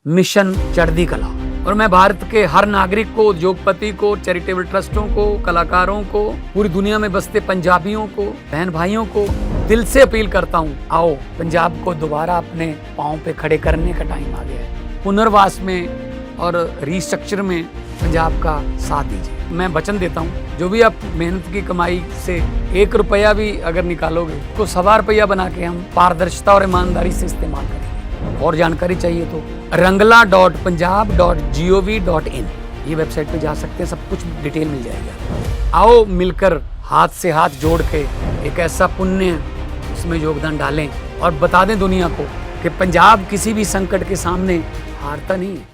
Mission चढ़ती कला। और मैं भारत के हर नागरिक को, उद्योगपति को, चैरिटेबल ट्रस्टों को, कलाकारों को, पूरी दुनिया में बसते पंजाबियों को, बहन भाइयों को दिल से अपील करता हूँ, आओ पंजाब को दोबारा अपने पाँव पे खड़े करने का टाइम आ गया है। पुनर्वास में और रिस्ट्रक्चर में पंजाब का साथ दीजिए। मैं वचन देता हूँ, जो भी आप मेहनत की कमाई से 1 रुपया भी अगर निकालोगे तो 1.25 रुपया बना के हम पारदर्शिता और ईमानदारी से इस्तेमाल करेंगे। और जानकारी चाहिए तो rangla.punjab.gov.in ये वेबसाइट पे जा सकते हैं, सब कुछ डिटेल मिल जाएगा। आओ मिलकर हाथ से हाथ जोड़ के एक ऐसा पुण्य उसमें योगदान डालें और बता दें दुनिया को कि पंजाब किसी भी संकट के सामने हारता नहीं है।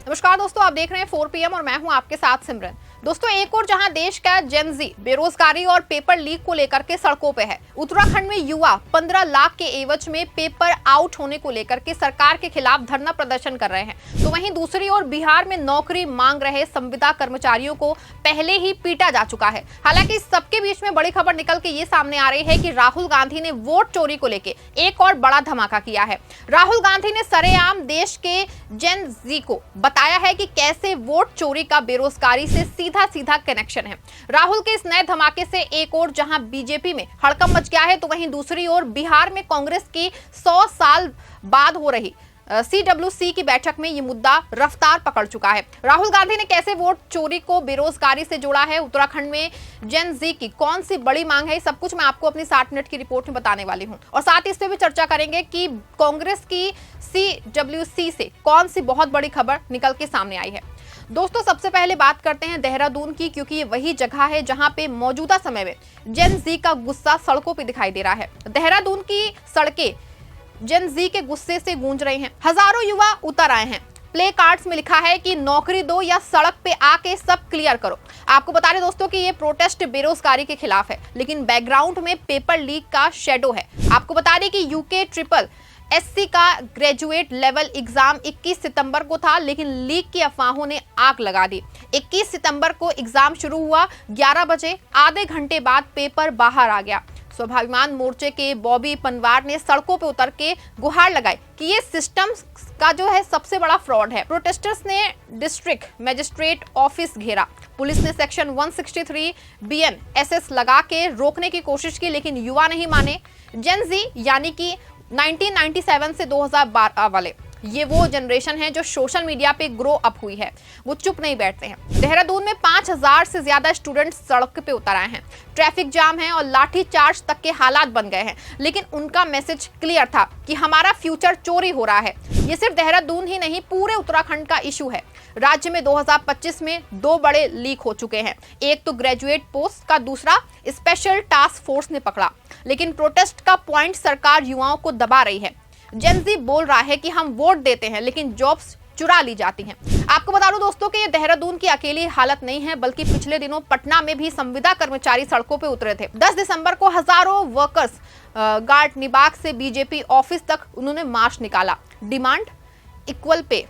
नमस्कार दोस्तों, आप देख रहे हैं 4 PM और मैं हूं आपके साथ सिमरन। दोस्तों, एक और जहां देश का जेन जी बेरोजगारी और पेपर लीक को लेकर के सड़कों पे है, उत्तराखंड में युवा 15 लाख के एवज में पेपर आउट होने को लेकर के सरकार के खिलाफ धरना प्रदर्शन कर रहे हैं, तो वहीं दूसरी ओर बिहार में नौकरी मांग रहे संविदा कर्मचारियों को पहले ही पीटा जा चुका है। हालांकि इस सबके बीच में बड़ी खबर निकल के ये सामने आ रही है कि राहुल गांधी ने वोट चोरी को लेकर एक और बड़ा धमाका किया है। राहुल गांधी ने सरेआम देश के जेन जी को बताया है कि कैसे वोट चोरी का बेरोजगारी से सीधा कनेक्शन है। राहुल के इस नए धमाके से एक और जहां बीजेपी में हड़कंप मच गया है, तो वहीं दूसरी ओर बिहार में कांग्रेस की 100 साल बाद हो रही CWC की बैठक में ये मुद्दा रफ्तार पकड़ चुका है। राहुल गांधी ने कैसे वोट चोरी को बेरोजगारी से जोड़ा है, उत्तराखंड में जेन जी की कौन सी बड़ी मांग है, सब कुछ मैं आपको अपनी 60 मिनट की रिपोर्ट में बताने वाली हूं। और साथ ही इस पे भी चर्चा करेंगे कि कांग्रेस की CWC से कौन सी बहुत बड़ी खबर निकल के सामने आई है। दोस्तों, सबसे पहले बात करते हैं देहरादून की, क्योंकि ये वही जगह है जहां पे मौजूदा समय में जेन जी का गुस्सा सड़कों पे दिखाई दे रहा है। देहरादून की सड़कें जेन जी के गुस्से से गूंज रही हैं। हजारों युवा उतर आए हैं। प्ले कार्ड्स में लिखा है कि नौकरी दो या सड़क पे आके सब क्लियर करो। आपको बता दें दोस्तों कि ये प्रोटेस्ट बेरोजगारी के खिलाफ है, लेकिन बैकग्राउंड में पेपर लीक का शेडो है। आपको बता दें कि UK ट्रिपल SC का ग्रेजुएट लेवल एग्जाम 21 सितंबर को था, लेकिन लीक की अफवाहों ने आग लगा दी। 21 सितंबर को एग्जाम शुरू हुआ, 11 बजे आधे घंटे बाद पेपर बाहर आ गया। स्वाभिमान मोर्चे के बॉबी पनवार ने सड़कों पे उतर के गुहार लगाई कि ये सिस्टम का जो है सबसे बड़ा फ्रॉड है। प्रोटेस्टर्स ने डिस्ट्रिक्ट मजिस्ट्रेट ऑफिस घेरा। पुलिस ने सेक्शन 163 BNSS लगा के रोकने की कोशिश की, लेकिन युवा नहीं माने। जेन जी यानी कि 1997 से 2012 वाले, ये वो जनरेशन है जो सोशल मीडिया पे ग्रो अप हुई है, वो चुप नहीं बैठते हैं। देहरादून में 5000 से ज्यादा स्टूडेंट सड़क पे उतर आए हैं। ट्रैफिक जाम है और लाठी चार्ज तक के हालात बन गए हैं, लेकिन उनका मैसेज क्लियर था कि हमारा फ्यूचर चोरी हो रहा है। ये सिर्फ देहरादून ही नहीं, पूरे उत्तराखंड का इशू है। राज्य में 2025 में 2 बड़े लीक हो चुके हैं, एक तो ग्रेजुएट पोस्ट का, दूसरा स्पेशल टास्क फोर्स ने पकड़ा। लेकिन प्रोटेस्ट का पॉइंट सरकार युवाओं को दबा रही है। जेन जी बोल रहा है कि हम वोट देते हैं, लेकिन जॉब्स चुरा ली जाती हैं। आपको बता दूं दोस्तों कि ये देहरादून की अकेली हालत नहीं है, बल्कि पिछले दिनों पटना में भी संविदा कर्मचारी सड़कों पे उतरे थे। 10 दिसंबर को हजारों वर्कर्स गार्ड निबाग से बीजेपी ऑफिस तक उन्होंने मार्च निकाला। Demand equal pay,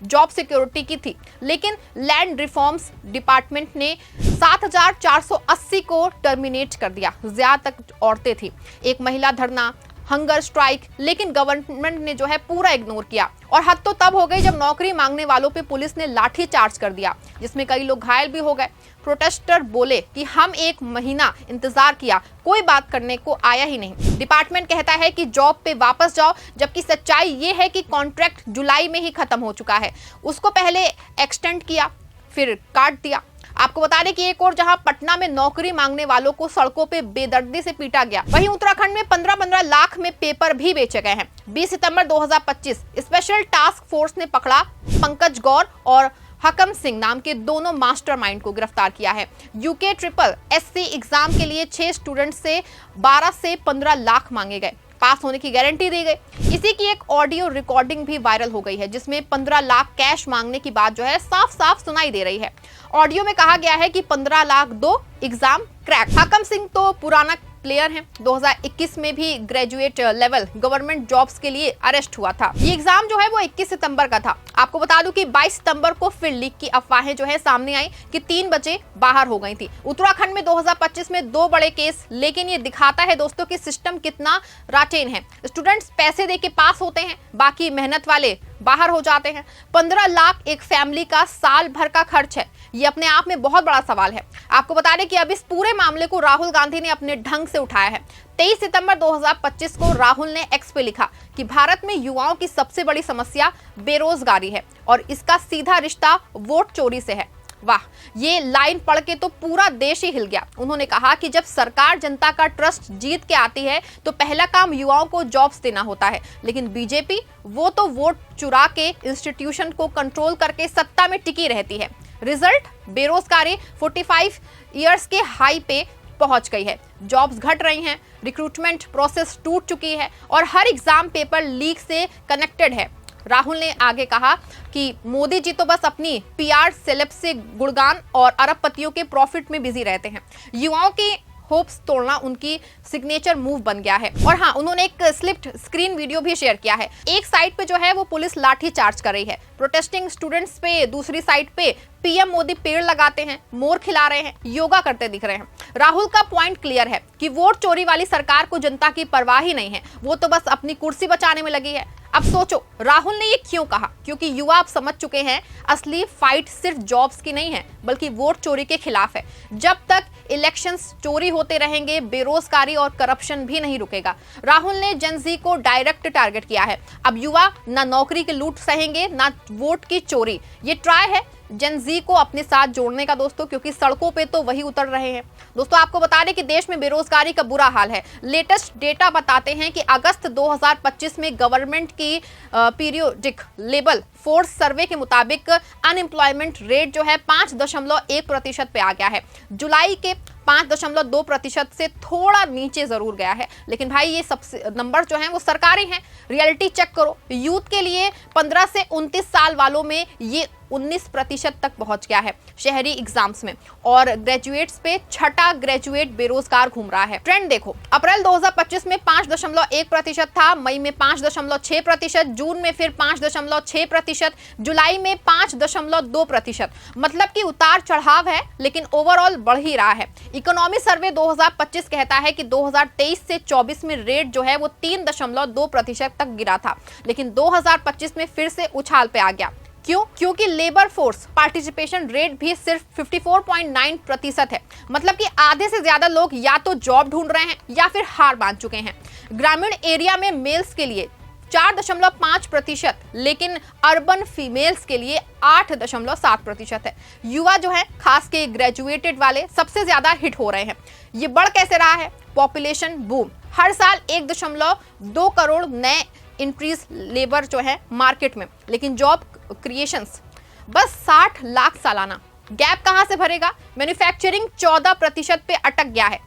job security की थी, लेकिन लैंड रिफॉर्म्स डिपार्टमेंट ने 7480 को टर्मिनेट कर दिया। ज्यादातर औरतें थी। एक महिला धरना, हंगर स्ट्राइक, लेकिन गवर्नमेंट ने जो है पूरा इग्नोर किया। और हद तो तब हो गई जब नौकरी मांगने वालों पे पुलिस ने लाठी चार्ज कर दिया, जिसमें कई लोग घायल भी हो गए। प्रोटेस्टर बोले कि हम 1 महीना इंतजार किया, कोई बात करने को आया ही नहीं। डिपार्टमेंट कहता है कि जॉब पे वापस जाओ, जबकि सच्चाई ये है कि कॉन्ट्रैक्ट जुलाई में ही खत्म हो चुका है। उसको पहले एक्सटेंड किया, फिर काट दिया। आपको बता दें कि एक और जहां पटना में नौकरी मांगने वालों को सड़कों पे बेदर्दी से पीटा गया, वहीं उत्तराखंड में 15-15 लाख में पेपर भी बेचे गए हैं। 20 सितंबर 2025 स्पेशल टास्क फोर्स ने पकड़ा पंकज गौर और हकम सिंह नाम के दोनों मास्टरमाइंड को गिरफ्तार किया है। UK ट्रिपल SC एग्जाम के लिए 6 स्टूडेंट से 12 से 15 लाख मांगे गए, पास होने की गारंटी दी गई। इसी की एक ऑडियो रिकॉर्डिंग भी वायरल हो गई है, जिसमें 15 लाख कैश मांगने की बात जो है साफ साफ सुनाई दे रही है। ऑडियो में कहा गया है कि 15 लाख दो, एग्जाम क्रैक। हकम सिंह तो पुराना प्लेयर हैं। 2021 में भी ग्रेजुएट लेवल गवर्नमेंट जॉब्स के लिए अरेस्ट हुआ था। ये एग्जाम जो है वो 21 सितंबर का था। आपको बता दूं कि 22 सितंबर को फिर लीक की अफवाहें जो है सामने आई कि 3 बजे बाहर हो गई थी। उत्तराखंड में 2025 में 2 बड़े केस, लेकिन ये दिखाता है दोस्तों कि सिस्टम कितना राटेन है। स्टूडेंट्स पैसे दे के पास होते हैं, बाकी मेहनत वाले बाहर हो जाते हैं। 15 लाख एक फैमिली का साल भर का खर्च है। ये अपने आप में बहुत बड़ा सवाल है। आपको बता दें कि अब इस पूरे मामले को राहुल गांधी ने अपने ढंग से उठाया है। 23 सितंबर 2025 को राहुल ने एक्स पे लिखा कि भारत में युवाओं की सबसे बड़ी समस्या बेरोजगारी है और इसका सीधा रिश्ता वोट चोरी से है। वाह, ये लाइन पढ़ के तो पूरा देश ही हिल गया। उन्होंने कहा कि जब सरकार जनता का ट्रस्ट जीत के आती है तो पहला काम युवाओं को जॉब्स देना होता है, लेकिन बीजेपी वो तो वोट चुरा के इंस्टीट्यूशन को कंट्रोल करके सत्ता में टिकी रहती है। रिजल्ट, बेरोजगारी 45 इयर्स के हाई पे पहुंच गई है। जॉब्स घट रही हैं, रिक्रूटमेंट प्रोसेस टूट चुकी है और हर एग्जाम पेपर लीक से कनेक्टेड है। राहुल ने आगे कहा कि मोदी जी तो बस अपनी पीआर सेलेब से गुणगान और अरबपतियों के प्रॉफिट में बिजी रहते हैं। युवाओं की होप्स तोड़ना उनकी सिग्नेचर मूव बन गया है। और हाँ, उन्होंने एक स्लिप्ड स्क्रीन वीडियो भी शेयर किया है। एक साइड पे जो है वो पुलिस लाठी चार्ज कर रही है प्रोटेस्टिंग स्टूडेंट्स पे, दूसरी साइड पे पीएम मोदी पेड़ लगाते हैं, मोर खिला रहे हैं, योगा करते दिख रहे हैं। राहुल का पॉइंट क्लियर है कि वोट चोरी वाली सरकार को जनता की परवाह ही नहीं है, वो तो बस अपनी कुर्सी बचाने में लगी है। अब सोचो राहुल ने ये क्यों कहा, क्योंकि युवा अब समझ चुके हैं असली फाइट सिर्फ जॉब्स की नहीं है बल्कि वोट चोरी के खिलाफ है। जब तक इलेक्शंस चोरी होते रहेंगे बेरोजगारी और करप्शन भी नहीं रुकेगा। राहुल ने जेनजी को डायरेक्ट टारगेट किया है। अब युवा ना नौकरी की लूट सहेंगे ना वोट की चोरी। ये ट्राई है जेनजी को अपने साथ जोड़ने का दोस्तों, क्योंकि सड़कों पे तो वही उतर रहे हैं। दोस्तों आपको बता दें कि देश में बेरोजगारी का बुरा हाल है। लेटेस्ट डेटा बताते हैं कि अगस्त 2025 में गवर्नमेंट की पीरियोडिक लेबर फोर्स सर्वे के मुताबिक अनएम्प्लॉयमेंट रेट जो है 5.1% पे आ गया है। जुलाई के 5.2% से थोड़ा नीचे जरूर गया है, लेकिन भाई ये सबसे नंबर जो हैं वो सरकारी हैं। रियलिटी चेक करो, यूथ के लिए 15 से 29 साल वालों में ये 19% तक पहुंच गया है शहरी एग्जाम्स में, और ग्रेजुएट्स पे छठा ग्रेजुएट बेरोजगार घूम रहा है। ट्रेंड देखो, अप्रैल 2025 में 5.1% था, मई में 5.6%, जून में फिर 5.6%, जुलाई में 5.2%। मतलब कि उतार चढ़ाव है, लेकिन ओवरऑल बढ़ ही रहा है। इकोनॉमी सर्वे 2025 कहता है कि 2023 से 24 में रेट जो है वो 3.2% तक गिरा था, लेकिन 2025 में फिर से उछाल पे आ गया। क्यों? क्योंकि लेबर फोर्स पार्टिसिपेशन रेट भी सिर्फ 54.9% है। मतलब कि आधे से ज्यादा लोग या तो जॉब ढूंढ रहे हैं या फिर हार मान चुके हैं। ग्रामीण एरिया में मेल्स के लिए 4.5%, लेकिन अर्बन फीमेल्स के लिए 8.7% है। युवा जो है खास के ग्रेजुएटेड वाले सबसे ज्यादा हिट हो रहे हैं। ये बढ़ कैसे रहा है? Population boom. हर साल 1.2 करोड़ नए इंट्रीज लेबर जो है मार्केट में, लेकिन जॉब क्रिएशंस बस 60 लाख सालाना। गैप कहां से भरेगा? मैन्युफैक्चरिंग 14% पे अटक गया है।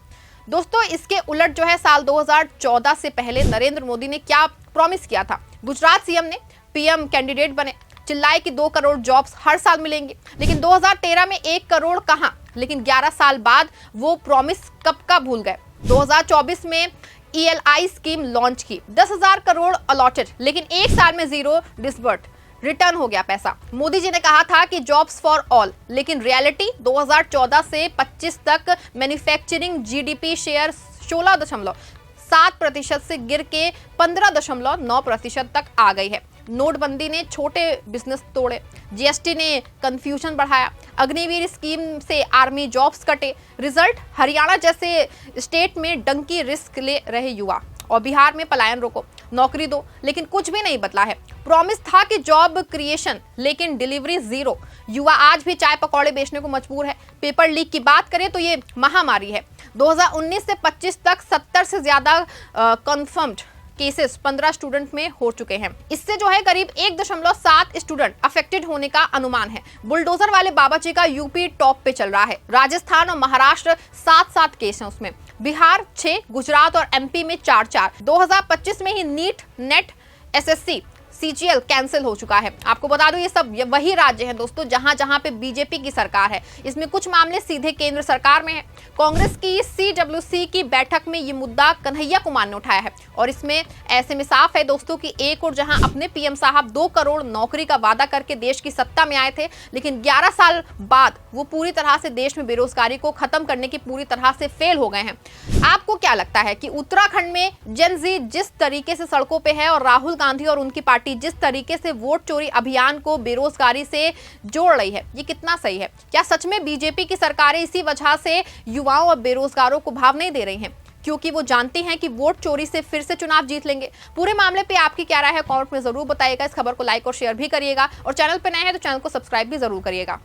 दोस्तों इसके उलट जो है साल 2014 से पहले नरेंद्र मोदी ने क्या प्रॉमिस किया था? गुजरात सीएम ने पीएम कैंडिडेट बने, चिल्लाए कि 2 करोड़ जॉब्स हर साल मिलेंगे, लेकिन 2013 में 1 करोड़ कहां? लेकिन 11 साल बाद वो प्रॉमिस कब का भूल गए। 2024 में ELI स्कीम लॉन्च की, 10,000 करोड़ अलॉटेड, लेकिन 1 साल में 0 डिसबर्ट, रिटर्न हो गया पैसा। मोदी जी ने कहा था कि जॉब्स फॉर ऑल, लेकिन रियलिटी 2014 से 25 तक मैन्युफैक्चरिंग जीडीपी शेयर 16.7% से गिर के 15.9% तक आ गई है। नोटबंदी ने छोटे बिजनेस तोड़े, जीएसटी ने कंफ्यूजन बढ़ाया, अग्निवीर स्कीम से आर्मी जॉब्स कटे। रिजल्ट, हरियाणा जैसे स्टेट में डंकी रिस्क ले रहे युवा, और बिहार में पलायन रोको, नौकरी दो, लेकिन कुछ भी नहीं बदला है। प्रॉमिस था कि जॉब क्रिएशन, लेकिन डिलीवरी जीरो। युवा आज भी चाय पकौड़े बेचने को मजबूर है। पेपर लीक की बात करें तो ये महामारी है। 2019 से 25 तक 70 से ज्यादा कंफर्म्ड केसेस 15 स्टूडेंट में हो चुके हैं। इससे जो है करीब 1.7 स्टूडेंट अफेक्टेड होने का अनुमान है। बुलडोजर वाले बाबा जी का यूपी टॉप पे चल रहा है। राजस्थान और महाराष्ट्र 7-7 केस हैं उसमें, बिहार 6, गुजरात और एमपी में 4-4। 2025 में ही NEET, NET, SSC CGL cancel हो चुका है। आपको बता दूं ये सब वही राज्य हैं दोस्तों जहां जहां पे बीजेपी की सरकार है। इसमें कुछ मामले सीधे केंद्र सरकार में है। कांग्रेस की CWC की बैठक में ये मुद्दा कन्हैया कुमार ने उठाया है और इसमें ऐसे में साफ है दोस्तों कि एक और जहां अपने पीएम साहब 2 करोड़ नौकरी का वादा करके देश की सत्ता में आए थे, लेकिन 11 साल बाद वो पूरी तरह से देश में बेरोजगारी को खत्म करने की पूरी तरह से फेल हो गए हैं। आपको क्या लगता है कि उत्तराखंड में जेन ज़ी जिस तरीके से सड़कों पे है और राहुल गांधी और उनकी पार्टी जिस तरीके से वोट चोरी अभियान को बेरोजगारी से जोड़ रही है, ये कितना सही है? क्या सच में बीजेपी की सरकारें इसी वजह से युवाओं और बेरोजगारों को भाव नहीं दे रही हैं, क्योंकि वो जानती हैं कि वोट चोरी से फिर से चुनाव जीत लेंगे? पूरे मामले पे आपकी क्या राय है कमेंट में जरूर बताइएगा। इस खबर को लाइक और शेयर भी करिएगा और चैनल पे नए हैं तो चैनल को सब्सक्राइब भी जरूर करिएगा।